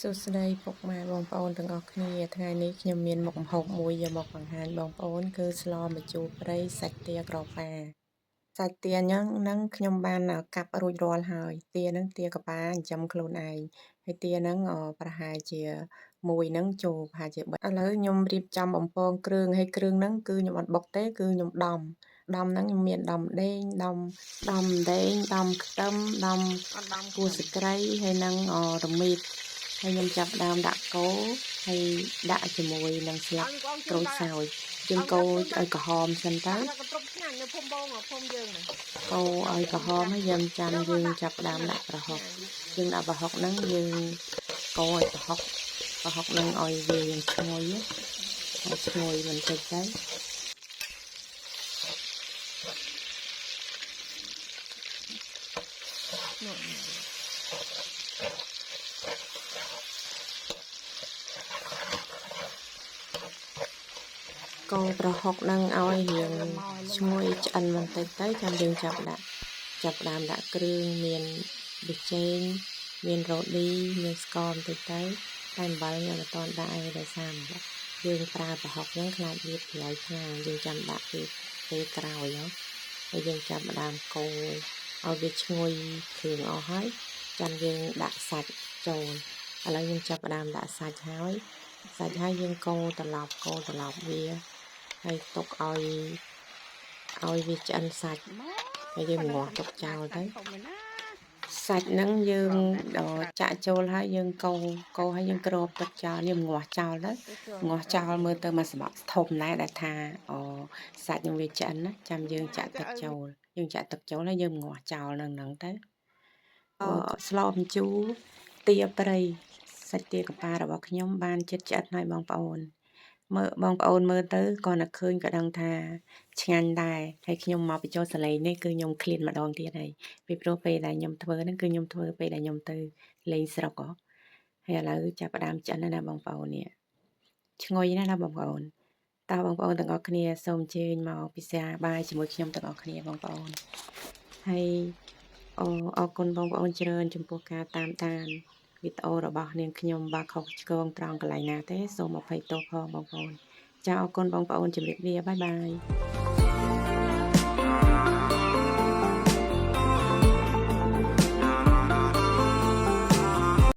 សួស្តីពុកម៉ែបងប្អូនទាំងអស់គ្នាថ្ងៃនេះខ្ញុំមានមុខម្ហូបមួយយកមកបង្ហាញបងប្អូនគឺស្លម្ជូរព្រៃសាច់ទាក្រប៉ាសាច់ទាហ្នឹងខ្ញុំបានកាប់រួចរាល់ហើយទាហ្នឹងទាកប៉ាចិញ្ចឹមខ្លួនឯងហើយទាហ្នឹងប្រហែលជាមួយហ្នឹងចូលប្រហែលជា3ឥឡូវខ្ញុំរៀបចំបំពងគ្រឿងហើយគ្រឿងហ្នឹងគឺខ្ញុំអត់បុកទេគឺខ្ញុំដំហ្នឹងខ្ញុំមានដំដេងដំដេងដំខ្ទឹមដំគួរសក្រីហើយនឹងរមៀតហើយខ្ញុំចាប់ដើមដាក់កូរហើយដាក់ជាមួយនឹងស្លឹកក្រូចសើចយើងកូរឲ្យក្រហមសិនទៅកូរឲ្យក្រហមហើយយើងចាំយើងចាប់ដើមដាក់ប្រហុកយើងដាក់ប្រហុកហ្នឹងយើងកូរឲ្យប្រហុកហ្នឹងឲ្យវាឈ្ងុយហើយឈ្ងុយបន្តិចទៅកូរប្រហុកហ្នឹងឲ្យរៀងឈ្ងុយឆ្អិនបន្តិចទៅចាំយើងចាប់ដើមដាក់គ្រឿងមានប៊ីចេងមានរ៉ូឌីមានស្ករបន្តិចទៅតែអំបិលខ្ញុំអត់ទាន់ដាក់ឲ្យដោយសារយើងប្រើប្រហុកហ្នឹងខ្លាចវាប្រៃខ្លាំងយើងចាំដាក់ពេលក្រោយហើយយើងចាប់ដើមកូរឲ្យវាឈ្ងុយគ្រឿងអស់ហើយចាំយើងដាក់សាច់ចូលឥឡូវយើងចាប់ដើមដាក់សាច់ហើយយើងកូរត្រឡប់វាហើយទុកឲ្យវាឆ្អិនសាច់ហើយយើងងាស់ទុកចោលទៅសាច់ហ្នឹងយើងចាក់ចូលហើយយើងកូរហើយយើងគ្របទឹកចោលយើងងាស់ចោលទៅមើលទៅមួយសម្បកធំដែរដែលថាសាច់នឹងវាឆ្អិនណាចាំយើងចាក់ទឹកចូលហើយយើងងាស់ចោលនៅហ្នឹងទៅស្លម្ជូរទាព្រៃសាច់ទាកប៉ារបស់ខ្ញុំបានជិតឆ្អិនហើយបងប្អូនបងប្អូនមើលទៅគ្រាន់តែឃើញក៏ដឹងថាឆ្ងាញ់ដែរហើយខ្ញុំមកបញ្ចូលសលេងនេះគឺខ្ញុំឃ្លានម្ដងទៀតហើយពីព្រោះពេលដែលខ្ញុំធ្វើហ្នឹងគឺខ្ញុំធ្វើពេលដែលខ្ញុំទៅលេងស្រុកហើយឥឡូវចាប់ផ្ដើមឆ្អិនហើយណាបងប្អូននេះឈ្ងុយណាស់ណាបងប្អូនតើបងប្អូនទាំងអស់គ្នាសូមអញ្ជើញមកពិសាបាយជាមួយខ្ញុំទាំងអស់គ្នាបងប្អូនហើយអរគុណបងប្អូនច្រើនចំពោះការតាមដានវីដេអូរបស់នាងខ្ញុំបើខុសឆ្គងត្រង់កន្លែងណាទេសូមអភ័យទោសផងបងប្អូនចាអរគុណបងប្អូនជម្រាបលាបាយបាយ